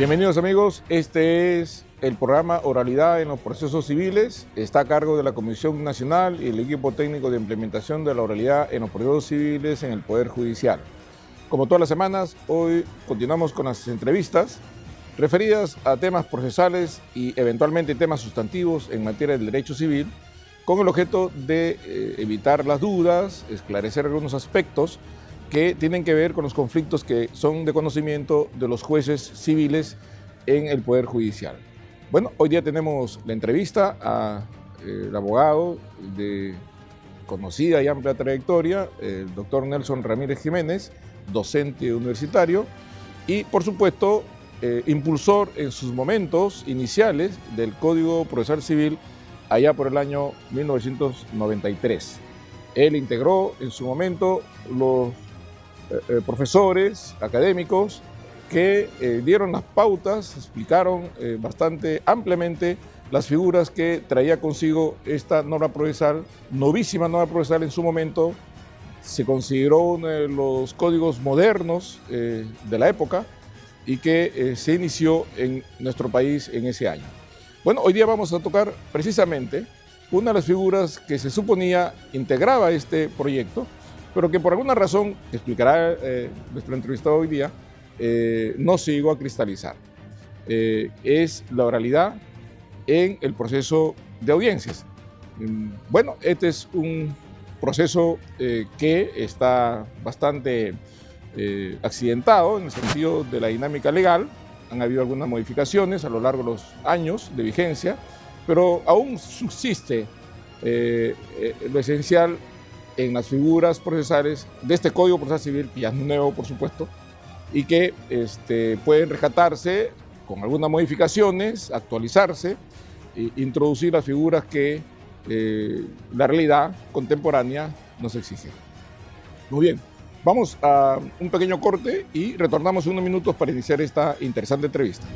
Bienvenidos amigos, este es el programa Oralidad en los Procesos Civiles. Está a cargo de la Comisión Nacional y el equipo técnico de implementación de la oralidad en los procesos civiles en el Poder Judicial. Como todas las semanas, hoy continuamos con las entrevistas referidas a temas procesales y eventualmente temas sustantivos en materia del derecho civil, con el objeto de evitar las dudas, esclarecer algunos aspectos que tienen que ver con los conflictos que son de conocimiento de los jueces civiles en el Poder Judicial. Bueno, hoy día tenemos la entrevista al abogado de conocida y amplia trayectoria, el doctor Nelson Ramírez Jiménez, docente universitario y, por supuesto, impulsor en sus momentos iniciales del Código Procesal Civil allá por el año 1993. Él integró en su momento los profesores académicos que dieron las pautas, explicaron bastante ampliamente las figuras que traía consigo esta norma procesal, novísima norma procesal en su momento. Se consideró uno de los códigos modernos de la época y que se inició en nuestro país en ese año. Bueno, hoy día vamos a tocar precisamente una de las figuras que se suponía integraba este proyecto, pero que por alguna razón, explicará nuestro entrevistado hoy día, no se llegó a cristalizar. Es la oralidad en el proceso de audiencias. Bueno, este es un proceso que está bastante accidentado en el sentido de la dinámica legal. Han habido algunas modificaciones a lo largo de los años de vigencia, pero aún subsiste lo esencial en las figuras procesales de este Código Procesal Civil, que ya es nuevo, por supuesto, y que pueden rescatarse con algunas modificaciones, actualizarse, e introducir las figuras que la realidad contemporánea nos exige. Muy bien, vamos a un pequeño corte y retornamos unos minutos para iniciar esta interesante entrevista.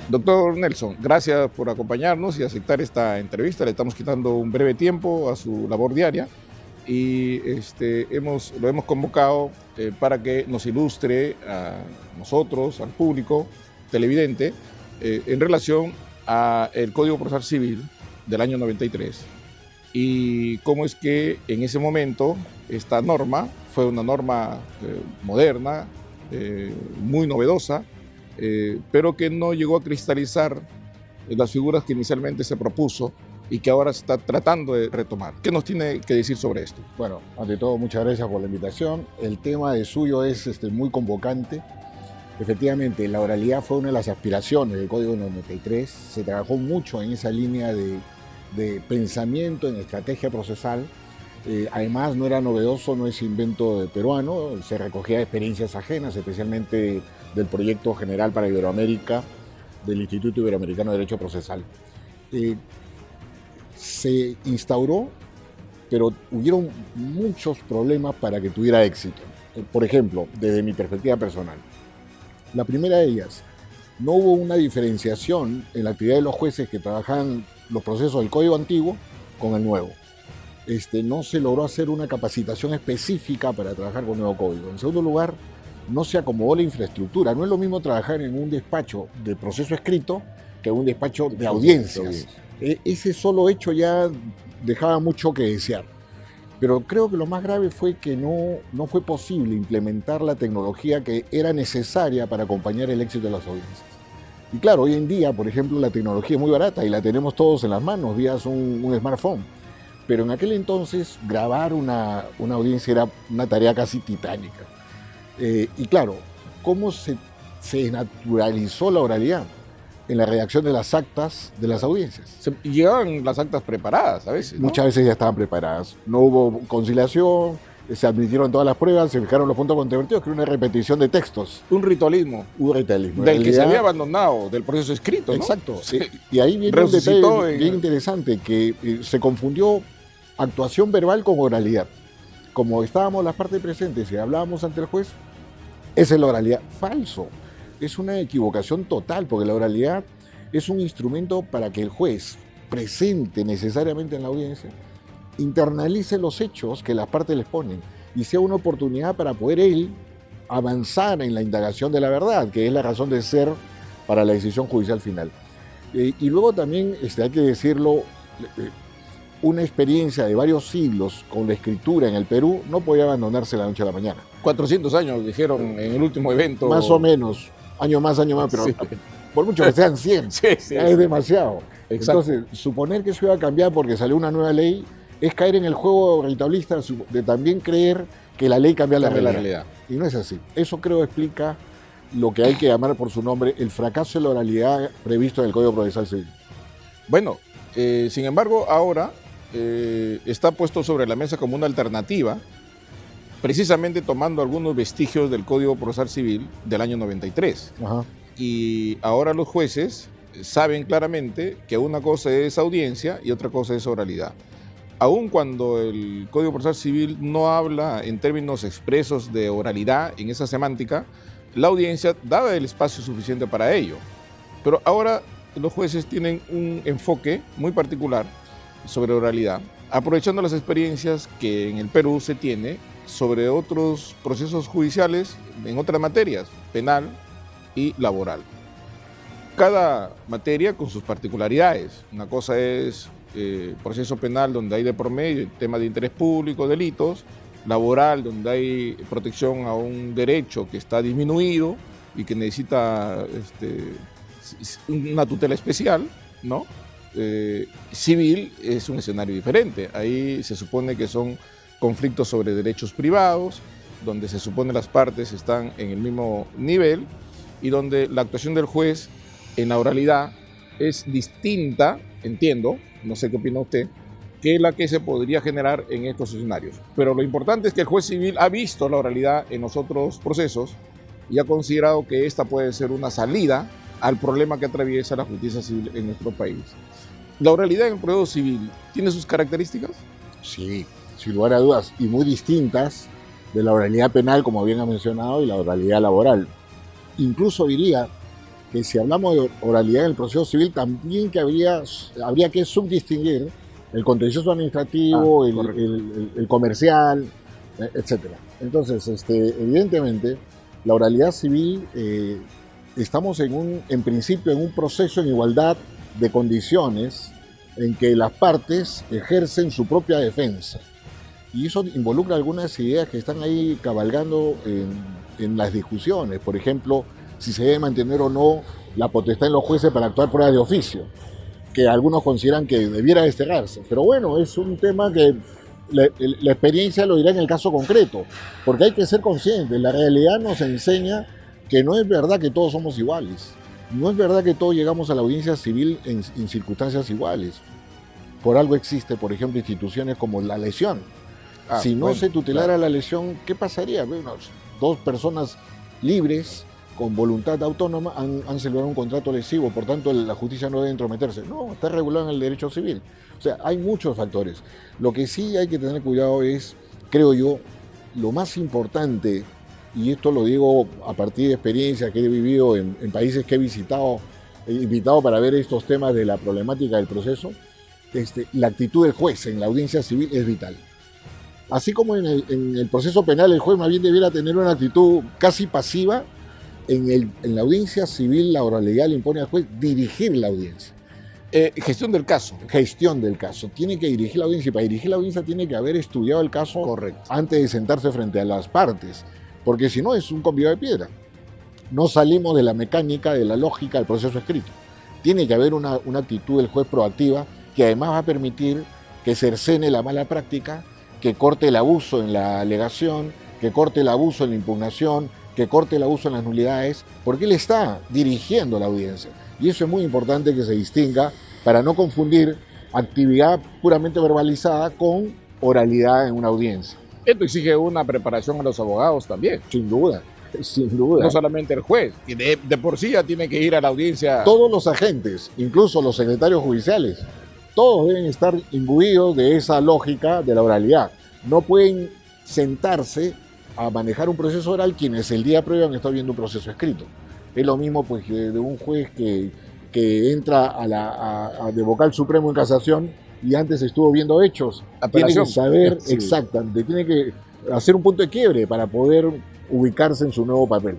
Doctor Nelson, gracias por acompañarnos y aceptar esta entrevista. Le estamos quitando un breve tiempo a su labor diaria y lo hemos convocado para que nos ilustre a nosotros, al público televidente, en relación al Código Procesal Civil del año 93 y cómo es que en ese momento esta norma fue una norma moderna, muy novedosa, pero que no llegó a cristalizar las figuras que inicialmente se propuso y que ahora se está tratando de retomar. ¿Qué nos tiene que decir sobre esto? Bueno, ante todo, muchas gracias por la invitación. El tema de suyo es muy convocante. Efectivamente, la oralidad fue una de las aspiraciones del Código 93. Se trabajó mucho en esa línea de pensamiento en estrategia procesal. Además, no era novedoso, no es invento peruano, se recogía experiencias ajenas, especialmente del Proyecto General para Iberoamérica del Instituto Iberoamericano de Derecho Procesal. Se instauró, pero hubieron muchos problemas para que tuviera éxito. Por ejemplo, desde mi perspectiva personal, la primera de ellas, no hubo una diferenciación en la actividad de los jueces que trabajaban los procesos del Código Antiguo con el nuevo. No se logró hacer una capacitación específica para trabajar con el nuevo código. En segundo lugar, no se acomodó la infraestructura. No es lo mismo trabajar en un despacho de proceso escrito que en un despacho de audiencias. Ese solo hecho ya dejaba mucho que desear. Pero creo que lo más grave fue que no fue posible implementar la tecnología que era necesaria para acompañar el éxito de las audiencias. Y claro, hoy en día, por ejemplo, la tecnología es muy barata y la tenemos todos en las manos, vía un smartphone. Pero en aquel entonces grabar una audiencia era una tarea casi titánica. Y claro, ¿cómo se naturalizó la oralidad? En la redacción de las actas de las audiencias. Llegaban las actas preparadas a veces, ¿no? Muchas veces ya estaban preparadas. No hubo conciliación, se admitieron todas las pruebas, se fijaron los puntos controvertidos, que era una repetición de textos. Un ritualismo. Un ritualismo. Del que se había abandonado, del proceso escrito, ¿no? Exacto. Sí. Y ahí viene un detalle bien interesante, que se confundió actuación verbal con oralidad. Como estábamos las partes presentes y hablábamos ante el juez, esa es la oralidad. Falso. Es una equivocación total, porque la oralidad es un instrumento para que el juez presente necesariamente en la audiencia, internalice los hechos que las partes les ponen y sea una oportunidad para poder él avanzar en la indagación de la verdad, que es la razón de ser para la decisión judicial final. Y luego también hay que decirlo, una experiencia de varios siglos con la escritura en el Perú no podía abandonarse de la noche a la mañana. 400 años, dijeron en el último evento. Más o menos, año más, pero sí, por mucho que sean 100, sí, es demasiado. Exacto. Entonces, suponer que eso iba a cambiar porque salió una nueva ley es caer en el juego retablista de también creer que la ley cambia la realidad. Y no es así. Eso creo explica lo que hay que llamar por su nombre el fracaso de la oralidad previsto en el Código Procesal Civil. Bueno, sin embargo, ahora está puesto sobre la mesa como una alternativa, precisamente tomando algunos vestigios del Código Procesal Civil del año 93. Ajá. Y ahora los jueces saben claramente que una cosa es audiencia y otra cosa es oralidad. Aun cuando el Código Procesal Civil no habla en términos expresos de oralidad en esa semántica, la audiencia daba el espacio suficiente para ello. Pero ahora los jueces tienen un enfoque muy particular sobre oralidad, aprovechando las experiencias que en el Perú se tiene sobre otros procesos judiciales en otras materias, penal y laboral. Cada materia con sus particularidades. Una cosa es proceso penal, donde hay de por medio tema de interés público, delitos; laboral, donde hay protección a un derecho que está disminuido y que necesita una tutela especial, ¿no? Civil es un escenario diferente. Ahí se supone que son conflictos sobre derechos privados, donde se supone las partes están en el mismo nivel y donde la actuación del juez en la oralidad es distinta, entiendo, no sé qué opina usted, que la que se podría generar en estos escenarios. Pero lo importante es que el juez civil ha visto la oralidad en los otros procesos y ha considerado que esta puede ser una salida al problema que atraviesa la justicia civil en nuestro país. ¿La oralidad en el proceso civil tiene sus características? Sí, sin lugar a dudas, y muy distintas de la oralidad penal, como bien ha mencionado, y la oralidad laboral. Incluso diría que si hablamos de oralidad en el proceso civil, también que habría que subdistinguir el contencioso administrativo, el comercial, etc. Entonces, evidentemente, la oralidad civil, estamos en principio en un proceso en igualdad de condiciones en que las partes ejercen su propia defensa. Y eso involucra algunas ideas que están ahí cabalgando en las discusiones. Por ejemplo, si se debe mantener o no la potestad en los jueces para actuar pruebas de oficio, que algunos consideran que debiera desterrarse. Pero bueno, es un tema que la experiencia lo dirá en el caso concreto, porque hay que ser conscientes. La realidad nos enseña que no es verdad que todos somos iguales. No es verdad que todos llegamos a la audiencia civil en circunstancias iguales. Por algo existe, por ejemplo, instituciones como la lesión. Si no se tutelara la lesión, ¿qué pasaría? Bueno, dos personas libres, con voluntad autónoma, han celebrado un contrato lesivo, por tanto la justicia no debe entrometerse. No, está regulado en el derecho civil. O sea, hay muchos factores. Lo que sí hay que tener cuidado es, creo yo, lo más importante, y esto lo digo a partir de experiencias que he vivido en países que he invitado para ver estos temas de la problemática del proceso, la actitud del juez en la audiencia civil es vital. Así como en el proceso penal el juez más bien debiera tener una actitud casi pasiva, en la audiencia civil la oralidad le impone al juez dirigir la audiencia. Gestión del caso. Gestión del caso. Tiene que dirigir la audiencia y para dirigir la audiencia tiene que haber estudiado el caso. Correcto. Antes de sentarse frente a las partes, porque si no es un convidado de piedra. No salimos de la mecánica, de la lógica del proceso escrito. Tiene que haber una actitud del juez proactiva que además va a permitir que cercene la mala práctica, que corte el abuso en la alegación, que corte el abuso en la impugnación, que corte el abuso en las nulidades, porque él está dirigiendo la audiencia. Y eso es muy importante que se distinga para no confundir actividad puramente verbalizada con oralidad en una audiencia. Esto exige una preparación a los abogados también. Sin duda, sin duda. No solamente el juez, que de por sí ya tiene que ir a la audiencia. Todos los agentes, incluso los secretarios judiciales, todos deben estar imbuidos de esa lógica de la oralidad. No pueden sentarse a manejar un proceso oral quienes el día previo han estado viendo un proceso escrito. Es lo mismo pues de un juez que que entra de vocal supremo en casación y antes estuvo viendo hechos. Tiene que saber exactamente, tiene que hacer un punto de quiebre para poder ubicarse en su nuevo papel.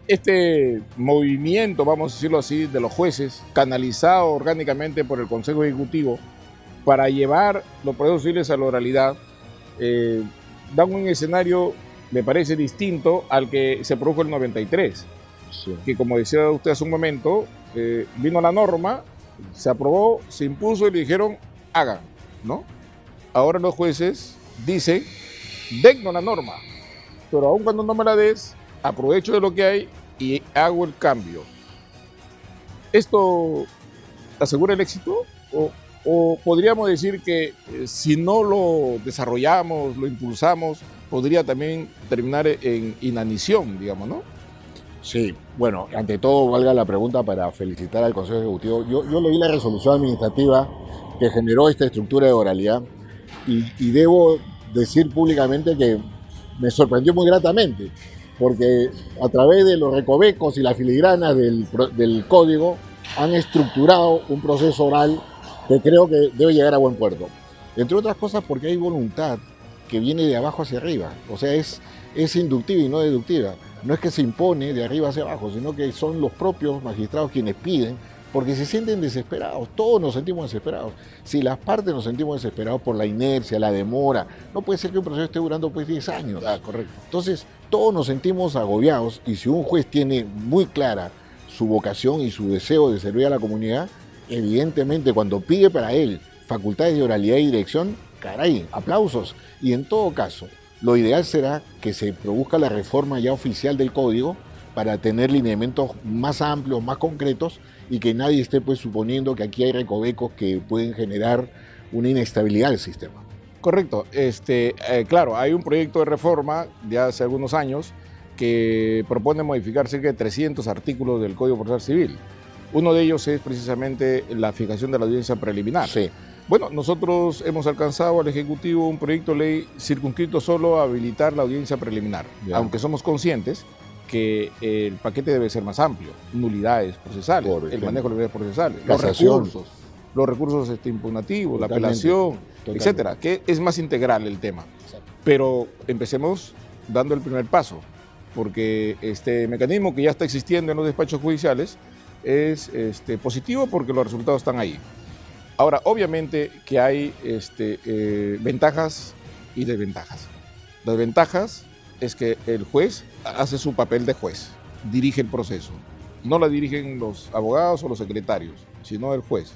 Este movimiento, vamos a decirlo así, de los jueces, canalizado orgánicamente por el Consejo Ejecutivo para llevar los procesos civiles a la oralidad, dan un escenario, me parece, distinto al que se produjo en el 93. Sí. Que, como decía usted hace un momento, vino la norma, se aprobó, se impuso y le dijeron, hagan, ¿no? Ahora los jueces dicen, dennos la norma, pero aun cuando no me la des, aprovecho de lo que hay y hago el cambio. ¿Esto asegura el éxito? ¿O podríamos decir que si no lo desarrollamos, lo impulsamos, podría también terminar en inanición, digamos, ¿no? Sí, bueno, ante todo valga la pregunta para felicitar al Consejo Ejecutivo. Yo leí la resolución administrativa que generó esta estructura de oralidad y debo decir públicamente que me sorprendió muy gratamente, porque a través de los recovecos y las filigranas del código han estructurado un proceso oral que creo que debe llegar a buen puerto. Entre otras cosas porque hay voluntad que viene de abajo hacia arriba, o sea, es inductiva y no deductiva. No es que se impone de arriba hacia abajo, sino que son los propios magistrados quienes piden, porque se sienten desesperados, todos nos sentimos desesperados. Si las partes nos sentimos desesperados por la inercia, la demora, no puede ser que un proceso esté durando pues 10 años. Ah, correcto. Entonces, todos nos sentimos agobiados y si un juez tiene muy clara su vocación y su deseo de servir a la comunidad, evidentemente cuando pide para él facultades de oralidad y dirección, caray, aplausos. Y en todo caso, lo ideal será que se produzca la reforma ya oficial del código para tener lineamientos más amplios, más concretos y que nadie esté pues suponiendo que aquí hay recovecos que pueden generar una inestabilidad del sistema. Correcto. Claro, hay un proyecto de reforma de hace algunos años que propone modificar cerca de 300 artículos del Código Procesal Civil. Uno de ellos es precisamente la fijación de la audiencia preliminar. Sí. Bueno, nosotros hemos alcanzado al Ejecutivo un proyecto de ley circunscrito solo a habilitar la audiencia preliminar, aunque somos conscientes que el paquete debe ser más amplio, nulidades procesales, el manejo de nulidades procesales, los recursos impugnativos, la apelación, etcétera, que es más integral el tema. Exacto. Pero empecemos dando el primer paso, porque este mecanismo que ya está existiendo en los despachos judiciales es positivo porque los resultados están ahí. Ahora, obviamente que hay ventajas y desventajas. Las ventajas es que el juez hace su papel de juez, dirige el proceso. No la dirigen los abogados o los secretarios, sino el juez.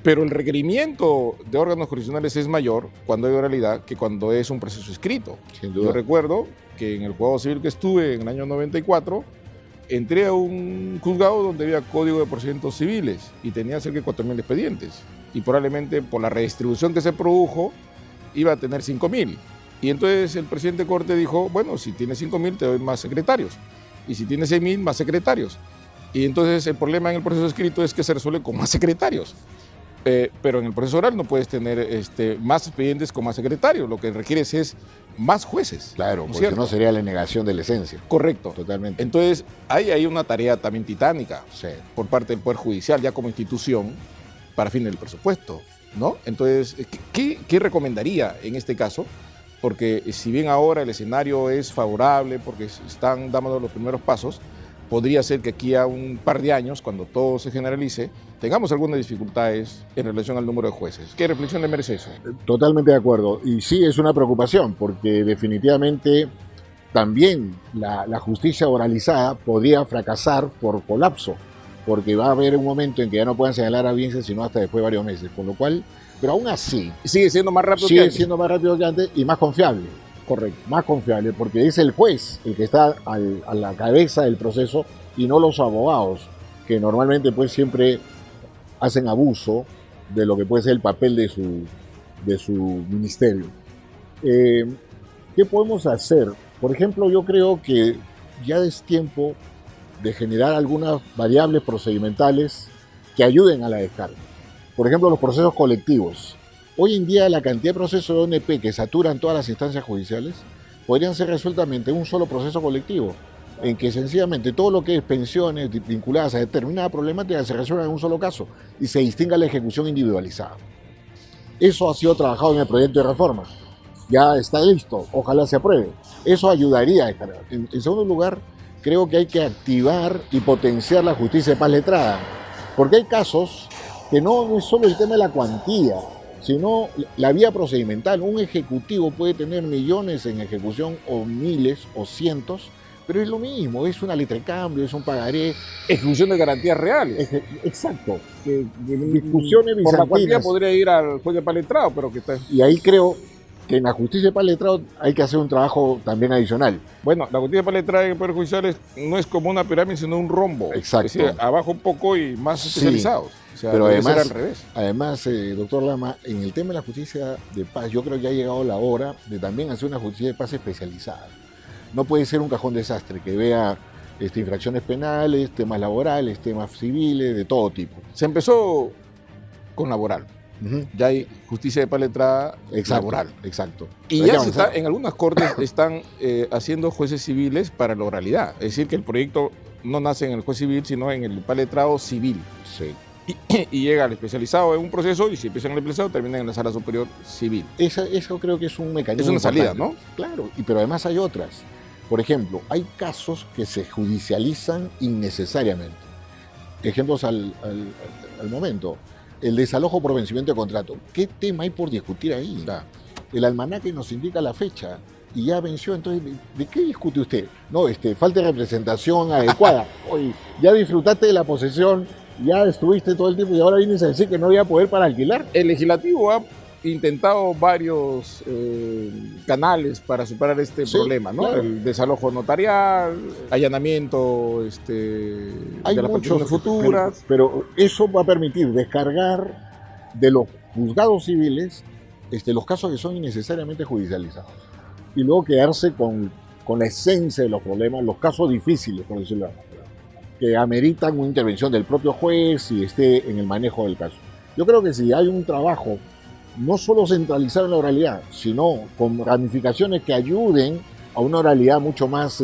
Pero el requerimiento de órganos jurisdiccionales es mayor cuando hay oralidad que cuando es un proceso escrito. Sin duda. Yo recuerdo que en el juzgado civil que estuve en el año 94, entré a un juzgado donde había código de procedimientos civiles y tenía cerca de 4.000 expedientes. Y probablemente por la redistribución que se produjo, iba a tener 5.000. Y entonces el presidente de Corte dijo, bueno, si tienes 5.000 te doy más secretarios. Y si tienes 6.000, más secretarios. Y entonces el problema en el proceso escrito es que se resuelve con más secretarios. Pero en el proceso oral no puedes tener más expedientes con más secretarios. Lo que requieres es más jueces. Claro, porque no sería la negación de la esencia. Correcto. Totalmente. Entonces, hay una tarea también titánica por parte del Poder Judicial, ya como institución, para fines del presupuesto, ¿no? Entonces, ¿qué recomendaría en este caso? Porque si bien ahora el escenario es favorable, porque están dando los primeros pasos, podría ser que aquí a un par de años, cuando todo se generalice, tengamos algunas dificultades en relación al número de jueces. ¿Qué reflexión le merece eso? Totalmente de acuerdo. Y sí, es una preocupación, porque definitivamente también la justicia oralizada podría fracasar por colapso, porque va a haber un momento en que ya no puedan señalar audiencias, sino hasta después de varios meses. Con lo cual, pero aún así... Sigue siendo más rápido que antes. Sigue siendo más rápido que antes y más confiable. Correcto, más confiable, porque es el juez el que está a la cabeza del proceso y no los abogados, que normalmente pues siempre hacen abuso de lo que puede ser el papel de su ministerio. ¿Qué podemos hacer? Por ejemplo, yo creo que ya es tiempo de generar algunas variables procedimentales que ayuden a la descarga. Por ejemplo, los procesos colectivos. Hoy en día la cantidad de procesos de ONP que saturan todas las instancias judiciales podrían ser resueltamente en un solo proceso colectivo. en que sencillamente todo lo que es pensiones vinculadas a determinada problemática se resuelva en un solo caso y se distinga la ejecución individualizada. Eso ha sido trabajado en el proyecto de reforma. Ya está listo, ojalá se apruebe. Eso ayudaría a descargar. En segundo lugar, creo que hay que activar y potenciar la justicia de paz letrada, porque hay casos que no es solo el tema de la cuantía, sino la vía procedimental. Un ejecutivo puede tener millones en ejecución o miles o cientos, pero es lo mismo, es una letra de cambio, es un pagaré. Ejecución de garantías reales. Exacto. Discusiones bizantinas. Por la cuantía podría ir al juez de paz letrado, pero que está... Y ahí creo que en la justicia de paz letrado hay que hacer un trabajo también adicional. Bueno, la justicia de paz letrada en el Poder Judicial no es como una pirámide, sino un rombo. Exacto. Es decir, abajo un poco y más especializados. Sí. O sea, pero además, al revés. Además, doctor Lama, en el tema de la justicia de paz, yo creo que ha llegado la hora de también hacer una justicia de paz especializada. No puede ser un cajón desastre que vea infracciones penales, temas laborales, temas civiles, de todo tipo. Se empezó con laboral. Ya hay justicia de paz letrada laboral. Exacto. Y ya se está, en algunas cortes están haciendo jueces civiles para la oralidad. Es decir, que el proyecto no nace en el juez civil, sino en el paz letrado civil. Sí. Y llega al especializado en un proceso, y si empieza en el especializado, termina en la sala superior civil. Eso creo que es un mecanismo. Es una salida, importante, ¿no? Claro, pero además hay otras. Por ejemplo, hay casos que se judicializan innecesariamente. Ejemplos al momento. El desalojo por vencimiento de contrato. ¿Qué tema hay por discutir ahí? El almanaque nos indica la fecha y ya venció. Entonces, ¿de qué discute usted? No, falta de representación adecuada. Oye, ya disfrutaste de la posesión, ya estuviste todo el tiempo y ahora vienes a decir que no había poder para alquilar. El legislativo ha intentado varios canales para superar este problema, ¿no? Claro. El desalojo notarial, allanamiento de las peticiones futuras. Pero eso va a permitir descargar de los juzgados civiles los casos que son innecesariamente judicializados y luego quedarse con la esencia de los problemas, los casos difíciles, por decirlo así, que ameritan una intervención del propio juez y esté en el manejo del caso. Yo creo que si hay un trabajo no solo centralizado en la oralidad, sino con ramificaciones que ayuden a una oralidad mucho más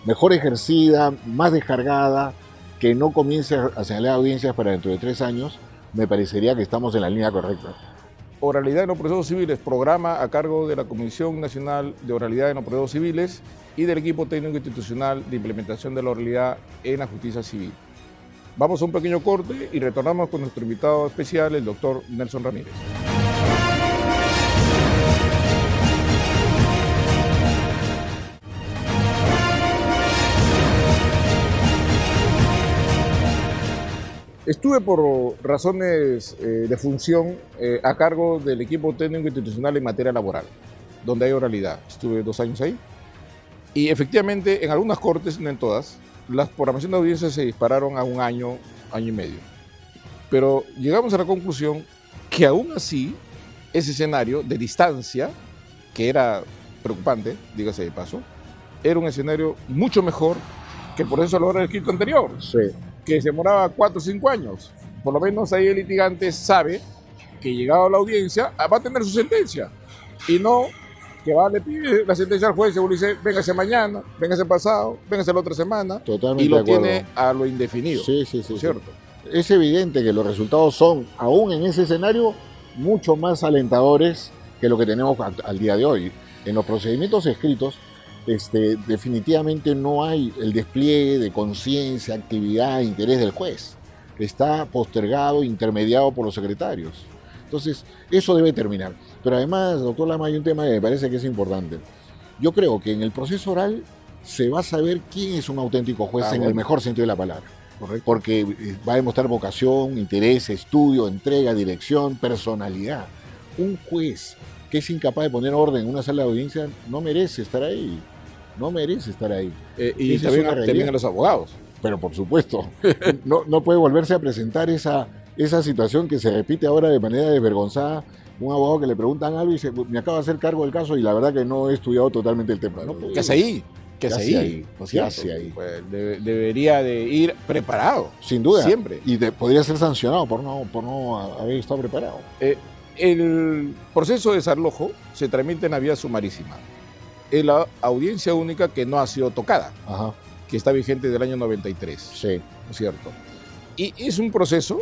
mejor ejercida, más descargada, que no comience a señalar audiencias para dentro de 3 años, me parecería que estamos en la línea correcta. Oralidad en los procesos civiles, programa a cargo de la Comisión Nacional de Oralidad en los Procesos Civiles y del equipo técnico institucional de implementación de la oralidad en la justicia civil. Vamos a un pequeño corte y retornamos con nuestro invitado especial, el doctor Nelson Ramírez. Estuve por razones de función a cargo del equipo técnico institucional en materia laboral, donde hay oralidad. Estuve 2 años ahí. Y efectivamente, en algunas cortes, no en todas, las programaciones de audiencias se dispararon a 1 año, año y medio. Pero llegamos a la conclusión que aún así, ese escenario de distancia, que era preocupante, dígase de paso, era un escenario mucho mejor que por eso lo era el escrito anterior. Sí. Que se demoraba 4 o 5 años. Por lo menos ahí el litigante sabe que llegado a la audiencia va a tener su sentencia. Y no que le pide la sentencia al juez y le dice, véngase mañana, véngase pasado, véngase la otra semana. Totalmente y lo de acuerdo. tiene a lo indefinido. Sí, ¿cierto? Es evidente que los resultados son, aún en ese escenario, mucho más alentadores que lo que tenemos al día de hoy. En los procedimientos escritos, definitivamente no hay el despliegue de conciencia, actividad, interés del juez. Está postergado, intermediado por los secretarios. Entonces, eso debe terminar. Pero además, doctor Lama, hay un tema que me parece que es importante. Yo creo que en el proceso oral se va a saber quién es un auténtico juez en el mejor sentido de la palabra. Correcto. Porque va a demostrar vocación, interés, estudio, entrega, dirección, personalidad. Un juez que es incapaz de poner orden en una sala de audiencia no merece estar ahí. No merece estar ahí. Y también a los abogados. Pero por supuesto, no puede volverse a presentar esa situación que se repite ahora de manera desvergonzada. Un abogado que le preguntan algo y dice, me acabo de hacer cargo del caso y la verdad que no he estudiado totalmente el tema. No, ¿Qué hace ahí? ¿Qué hace ahí? ¿Qué hace ahí? Pues debería de ir preparado. Sin duda. Siempre. Y podría ser sancionado por no haber estado preparado. El proceso de desalojo se tramita en la vía sumarísima. es la audiencia única que no ha sido tocada, Ajá. que está vigente del año 93, Sí. ¿no es cierto? Y es un proceso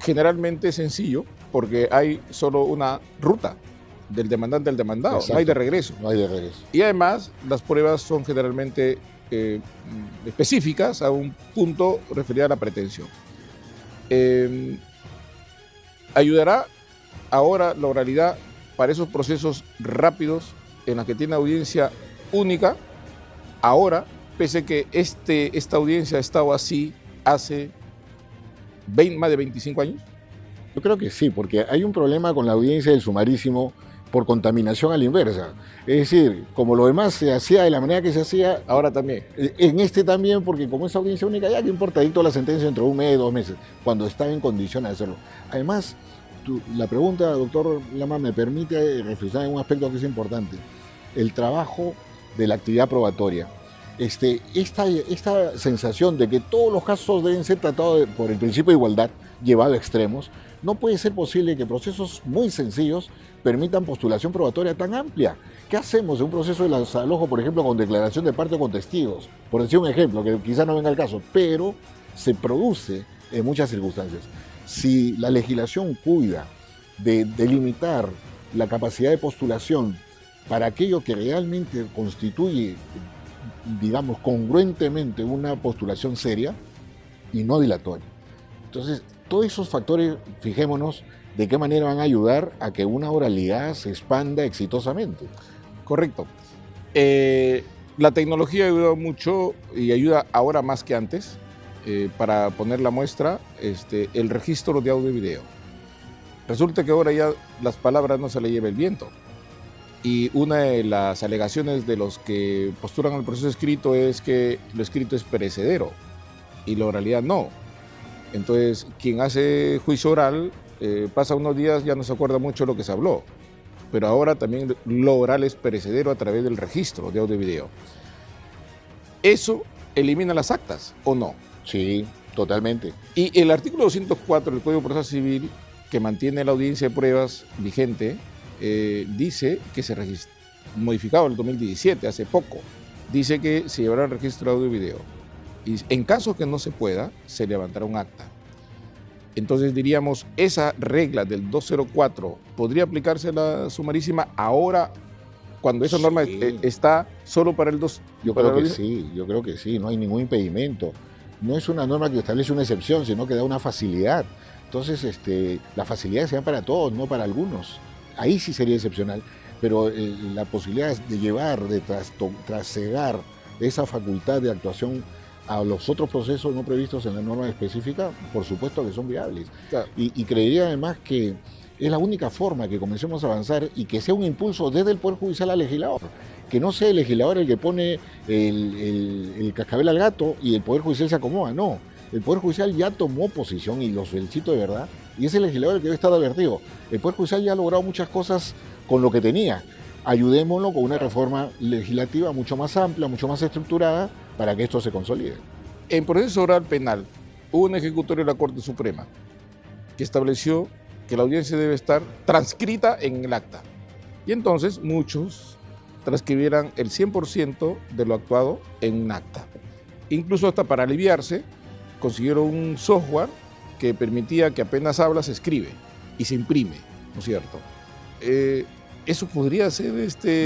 generalmente sencillo porque hay solo una ruta del demandante al demandado, Exacto. no hay de regreso. No hay de regreso. Y además las pruebas son generalmente específicas a un punto referido a la pretensión. Ayudará ahora la oralidad para esos procesos rápidos en los que tiene audiencia única, ahora, pese a que esta audiencia ha estado así hace más de 25 años. Yo creo que sí, porque hay un problema con la audiencia del sumarísimo por contaminación a la inversa. Es decir, como lo demás se hacía de la manera que se hacía, Ahora también. en este también, porque como es audiencia única, ya que importa dicto la sentencia dentro de 1 mes, 2 meses, cuando está en condiciones de hacerlo. Además, la pregunta, doctor Lama, me permite reflexionar en un aspecto que es importante: el trabajo de la actividad probatoria. Esta sensación de que todos los casos deben ser tratados por el principio de igualdad, llevado a extremos, no puede ser posible que procesos muy sencillos permitan postulación probatoria tan amplia. ¿Qué hacemos en un proceso de desalojo, por ejemplo, con declaración de parte o con testigos? Por decir un ejemplo, que quizá no venga al caso, pero se produce en muchas circunstancias. Si la legislación cuida de delimitar la capacidad de postulación para aquello que realmente constituye, digamos, congruentemente una postulación seria y no dilatoria. Entonces, todos esos factores, fijémonos de qué manera van a ayudar a que una oralidad se expanda exitosamente. Correcto. La tecnología ayuda mucho y ayuda ahora más que antes. Para poner la muestra, el registro de audio y video. Resulta que ahora ya las palabras no se le lleva el viento. Y una de las alegaciones de los que postulan el proceso escrito es que lo escrito es perecedero y la oralidad no. Entonces, quien hace juicio oral pasa unos días, ya no se acuerda mucho de lo que se habló. Pero ahora también lo oral es perecedero a través del registro de audio y video. ¿Eso elimina las actas o no? Sí, totalmente. Y el artículo 204 del Código Procesal Civil, que mantiene la audiencia de pruebas vigente, dice que se registró, modificado en el 2017, hace poco, dice que se llevará el registro de audio y video. Y en caso que no se pueda, se levantará un acta. Entonces diríamos, esa regla del 204 podría aplicarse a la sumarísima ahora, cuando esa norma está solo para el 2. Yo creo que sí, no hay ningún impedimento. No es una norma que establece una excepción, sino que da una facilidad. Entonces, las facilidades se dan para todos, no para algunos. Ahí sí sería excepcional, pero la posibilidad de llevar, de trasegar esa facultad de actuación a los otros procesos no previstos en la norma específica, por supuesto que son viables. Claro. Y creería además que es la única forma que comencemos a avanzar y que sea un impulso desde el Poder Judicial al legislador. Que no sea el legislador el que pone el cascabel al gato y el Poder Judicial se acomoda, no. El Poder Judicial ya tomó posición y lo felicito de verdad, y es el legislador el que debe estar advertido. El Poder Judicial ya ha logrado muchas cosas con lo que tenía. Ayudémoslo con una reforma legislativa mucho más amplia, mucho más estructurada, para que esto se consolide. En proceso oral penal, hubo un ejecutorio de la Corte Suprema que estableció que la audiencia debe estar transcrita en el acta. Y entonces muchos transcribieran el 100% de lo actuado en un acta. Incluso hasta para aliviarse, consiguieron un software que permitía que apenas habla se escribe y se imprime, ¿no es cierto? Eso podría ser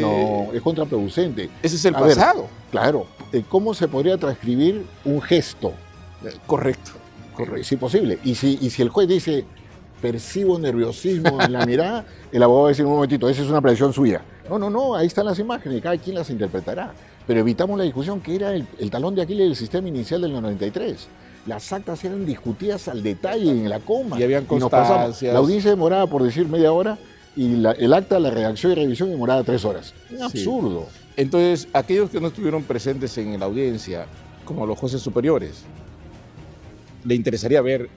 No, es contraproducente. Ese es el A ver, pasado. claro, ¿cómo se podría transcribir un gesto? Correcto. Es imposible. Y si el juez dice, percibo nerviosismo en la mirada, el abogado va a decir, un momentito, esa es una apreciación suya. No, ahí están las imágenes, cada quien las interpretará. Pero evitamos la discusión que era el talón de Aquiles del sistema inicial del 93. Las actas eran discutidas al detalle, en la coma. Y habían nos pasamos. constancias. La audiencia demoraba, por decir, media hora, y el acta, la redacción y revisión demoraba 3 horas. Un absurdo. Entonces, aquellos que no estuvieron presentes en la audiencia, como los jueces superiores, le interesaría ver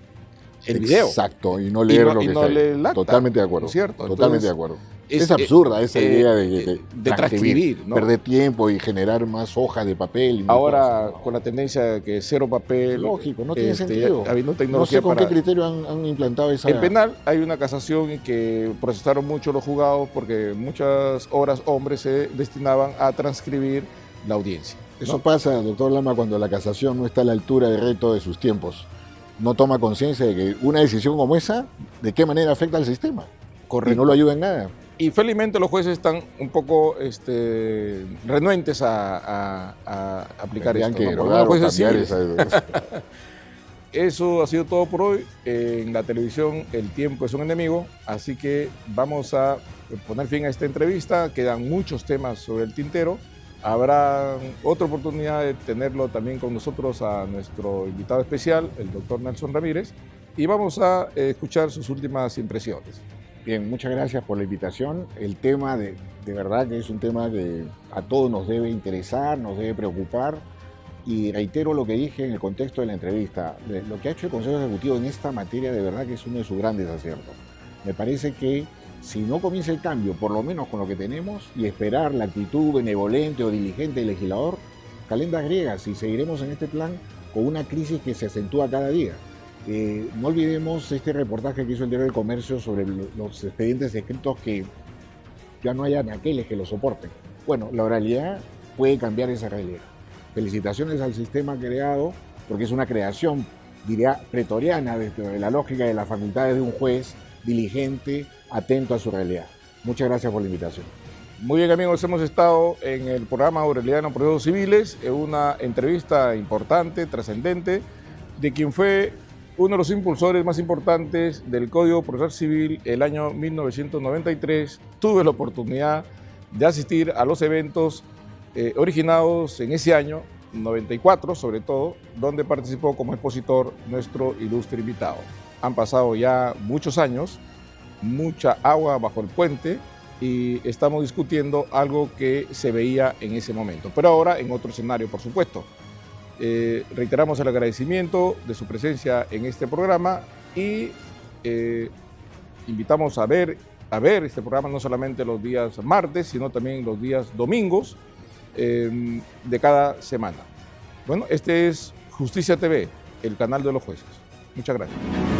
el video. Exacto, y no leer lo que está ahí. leer el acta, Totalmente de acuerdo. ¿no es cierto? Totalmente Entonces, de acuerdo. Es absurda esa idea de transcribir, ¿no? perder tiempo y generar más hojas de papel. Y ahora, con la tendencia de que cero papel. Lógico, no tiene sentido. Habiendo No tecnología sé con para... qué criterio han implantado esa... En penal hay una casación en que procesaron mucho los juzgados porque muchas horas hombres se destinaban a transcribir la audiencia, ¿no? Eso pasa, doctor Lama, cuando la casación no está a la altura del reto de sus tiempos. No toma conciencia de que una decisión como esa, ¿de qué manera afecta al sistema? Correcto. Y no lo ayuda en nada. Y felizmente los jueces están un poco renuentes a aplicar Tendrían esto, que ¿no? derogar o Jueces cambiar civiles. esa... Eso ha sido todo por hoy. En la televisión el tiempo es un enemigo, así que vamos a poner fin a esta entrevista. Quedan muchos temas sobre el tintero. Habrá otra oportunidad de tenerlo también con nosotros a nuestro invitado especial, el doctor Nelson Ramírez, y vamos a escuchar sus últimas impresiones. Bien, muchas gracias por la invitación. El tema de verdad que es un tema que a todos nos debe interesar, nos debe preocupar. Y reitero lo que dije en el contexto de la entrevista. Lo que ha hecho el Consejo Ejecutivo en esta materia de verdad que es uno de sus grandes aciertos. Me parece que si no comienza el cambio, por lo menos con lo que tenemos, y esperar la actitud benevolente o diligente del legislador, calendas griegas y seguiremos en este plan con una crisis que se acentúa cada día. No olvidemos este reportaje que hizo el Diario del Comercio sobre los expedientes escritos que ya no hay anaqueles que lo soporten. Bueno, la oralidad puede cambiar esa realidad. Felicitaciones al sistema creado, porque es una creación, diría, pretoriana, de la lógica de las facultades de un juez diligente, atento a su realidad. Muchas gracias por la invitación. Muy bien, amigos, hemos estado en el programa Aureliano Procesos Civiles, en una entrevista importante, trascendente, de quien fue uno de los impulsores más importantes del Código Procesal Civil el año 1993. Tuve la oportunidad de asistir a los eventos originados en ese año, 94 sobre todo, donde participó como expositor nuestro ilustre invitado. Han pasado ya muchos años, mucha agua bajo el puente y estamos discutiendo algo que se veía en ese momento, pero ahora en otro escenario, por supuesto. Reiteramos el agradecimiento de su presencia en este programa y invitamos a ver este programa no solamente los días martes, sino también los días domingos de cada semana. Bueno, este es Justicia TV, el canal de los jueces. Muchas gracias.